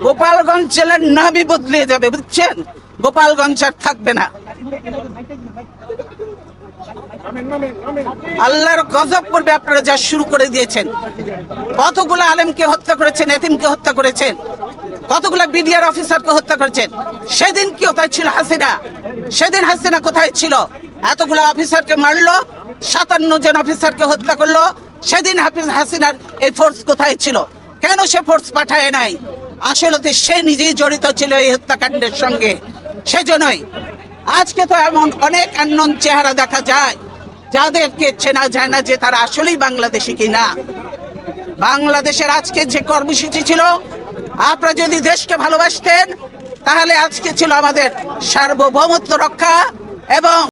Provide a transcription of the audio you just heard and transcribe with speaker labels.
Speaker 1: গোপালগঞ্জ জেলার নামই বদলে যাবে, বুঝছেন? গোপালগঞ্জ আর থাকবে না। আল্লাহর গজব করবে আপনারা যা শুরু করে দিয়েছেন। কতগুলো আলেমকে হত্যা করেছেন, এতিমকে হত্যা করেছেন, কতগুলো বিডিআর অফিসারকে হত্যা করেছেন। সেদিন কি কোথায় ছিল হাসিনা? সেদিন হাসিনা কোথায় ছিল? এতগুলো অফিসারকে মারলো, 57 জন অফিসারকে হত্যা করলো। সেদিন হাসিনার এই ফোর্স কোথায় ছিল? কেন সে ফোর্স পাঠায় নাই? আসলে সে নিজেই জড়িত ছিল এই হত্যাকাণ্ডের সঙ্গে। সেজন্যই আজকে তো এমন অনেক আননোন চেহারা দেখা যায় যাদেরকে চেনা যায় না যে তারা আসলেই বাংলাদেশি কিনা। বাংলাদেশের আজকে যে কর্মসূচি ছিল, আপনারা যদি দেশকে ভালোবাসতেন তাহলে আজকে ছিল আমাদের সার্বভৌমত্ব রক্ষা এবং